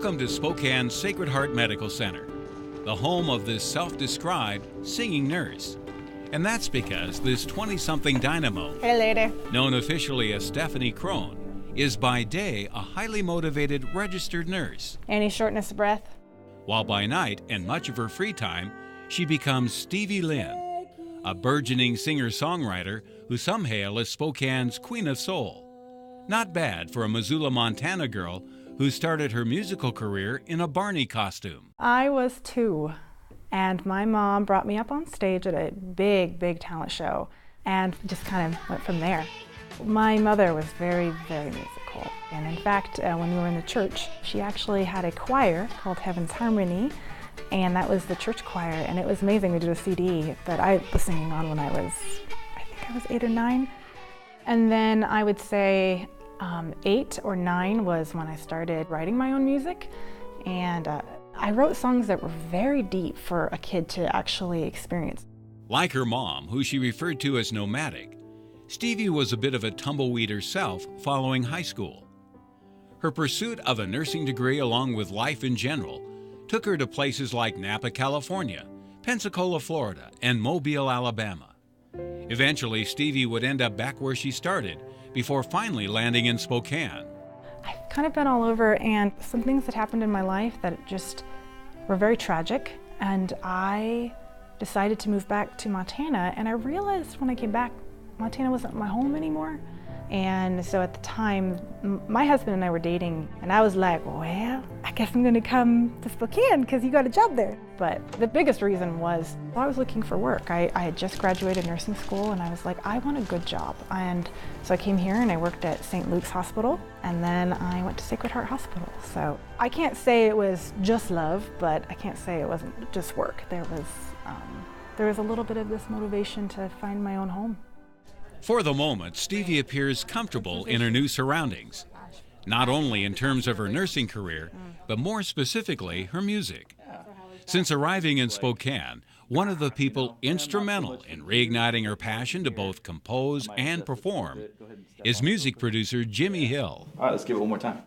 Welcome to Spokane's Sacred Heart Medical Center, the home of this self-described singing nurse. And that's because this 20-something dynamo, Hey, later. known officially as Stephanie Crone, is by day a highly motivated registered nurse, Any shortness of breath? while by night and much of her free time, she becomes Stevie Lynne, a burgeoning singer-songwriter who some hail as Spokane's Queen of Soul. Not bad for a Missoula, Montana girl who started her musical career in a Barney costume. I was 2, and my mom brought me up on stage at a big talent show and just kind of went from there. My mother was very musical, and in fact, when we were in the church, she actually had a choir called Heaven's Harmony, and that was the church choir, and it was amazing. We did a CD that I was singing on when I think I was 8 or 9. And then I would say 8 or 9 was when I started writing my own music, and I wrote songs that were very deep for a kid to actually experience. Like her mom, who she referred to as nomadic, Stevie was a bit of a tumbleweed herself following high school. Her pursuit of a nursing degree along with life in general took her to places like Napa, California, Pensacola, Florida, and Mobile, Alabama. Eventually, Stevie would end up back where she started before finally landing in Spokane. I've kind of been all over, and some things that happened in my life that just were very tragic, and I decided to move back to Montana, and I realized when I came back, Montana wasn't my home anymore. And so at the time, my husband and I were dating, and I was like, well, I guess I'm gonna come to Spokane because you got a job there. But the biggest reason was I was looking for work. I had just graduated nursing school, and I was like, I want a good job. And so I came here and I worked at St. Luke's Hospital, and then I went to Sacred Heart Hospital. So I can't say it was just love, but I can't say it wasn't just work. There was a little bit of this motivation to find my own home. For the moment, Stevie appears comfortable in her new surroundings, not only in terms of her nursing career, but more specifically, her music. Since arriving in Spokane, one of the people instrumental in reigniting her passion to both compose and perform is music producer Jimmy Hill. All right, let's give it one more time.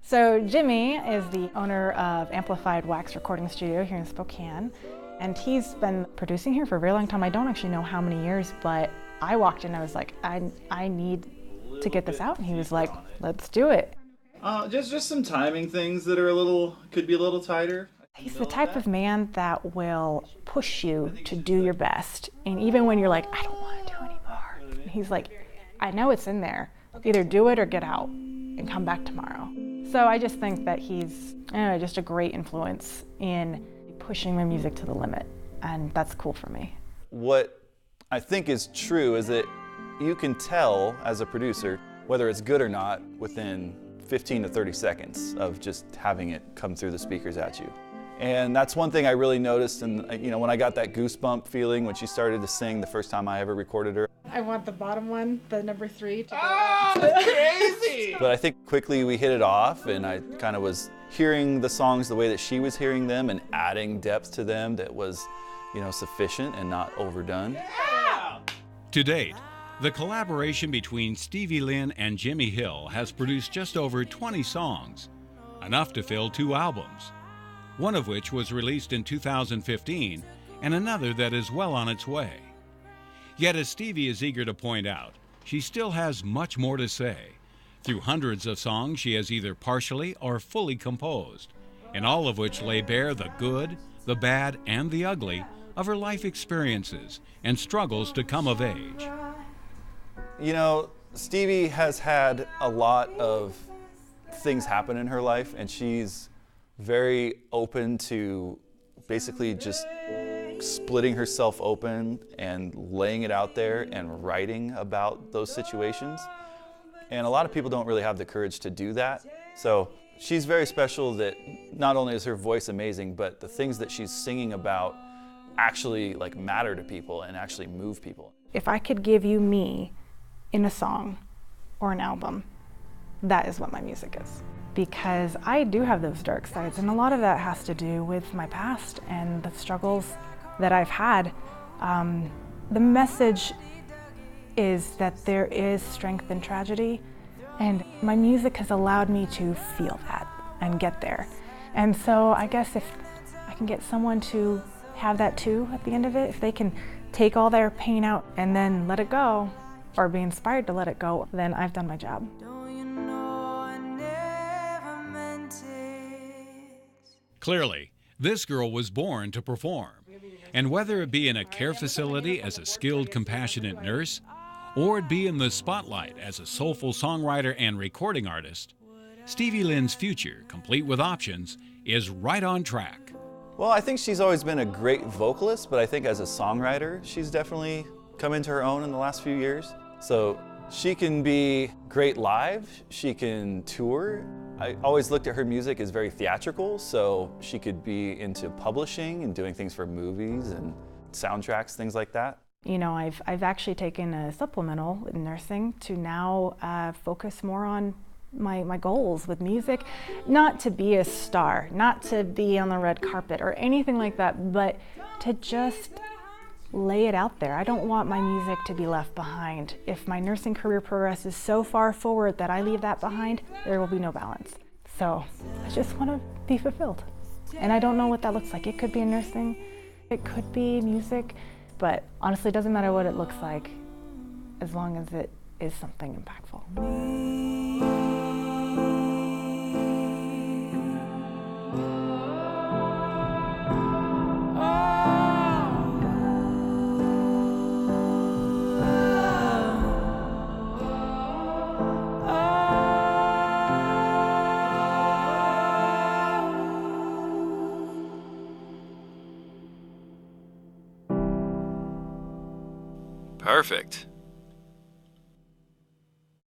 So Jimmy is the owner of Amplified Wax Recording Studio here in Spokane, and he's been producing here for a very long time. I don't actually know how many years, but I walked in and I was like, I need to get this out, and he was like, let's do it. Just some timing things that are could be a little tighter. He's the type of man that will push you to do your best, and even when you're like, I don't want to do anymore, he's like, I know it's in there. Either do it or get out and come back tomorrow. So I just think that he's just a great influence in pushing my music to the limit, and that's cool for me. What I think is true is that you can tell as a producer whether it's good or not within 15 to 30 seconds of just having it come through the speakers at you. And that's one thing I really noticed, and when I got that goosebump feeling when she started to sing the first time I ever recorded her. I want the bottom one, the number 3. To go that's crazy! But I think quickly we hit it off, and I kind of was hearing the songs the way that she was hearing them and adding depth to them that was, sufficient and not overdone. Yeah! To date, the collaboration between Stevie Lynne and Jimmy Hill has produced just over 20 songs, enough to fill 2 albums, one of which was released in 2015 and another that is well on its way. Yet, as Stevie is eager to point out, she still has much more to say. Through hundreds of songs she has either partially or fully composed, and all of which lay bare the good, the bad, and the ugly of her life experiences and struggles to come of age. Stevie has had a lot of things happen in her life, and she's very open to basically just splitting herself open and laying it out there and writing about those situations. And a lot of people don't really have the courage to do that. So she's very special that not only is her voice amazing, but the things that she's singing about actually matter to people and actually move people. If I could give you me in a song or an album, that is what my music is. Because I do have those dark sides, and a lot of that has to do with my past and the struggles that I've had. The message is that there is strength in tragedy, and my music has allowed me to feel that. and get there. And so I guess if I can get someone to have that too at the end of it, if they can take all their pain out and then let it go, or be inspired to let it go, then I've done my job. Clearly, this girl was born to perform. And whether it be in a care facility as a skilled, compassionate nurse, or it be in the spotlight as a soulful songwriter and recording artist, Stevie Lynne's future, complete with options, is right on track. Well, I think she's always been a great vocalist, but I think as a songwriter, she's definitely come into her own in the last few years. So she can be great live, she can tour. I always looked at her music as very theatrical, so she could be into publishing and doing things for movies and soundtracks, things like that. You know, I've actually taken a supplemental in nursing to now focus more on my goals with music. Not to be a star, not to be on the red carpet or anything like that, but to just lay it out there. I don't want my music to be left behind. If my nursing career progresses so far forward that I leave that behind, there will be no balance. So I just want to be fulfilled. And I don't know what that looks like. It could be in nursing, it could be music, but honestly, it doesn't matter what it looks like as long as it is something impactful. Perfect.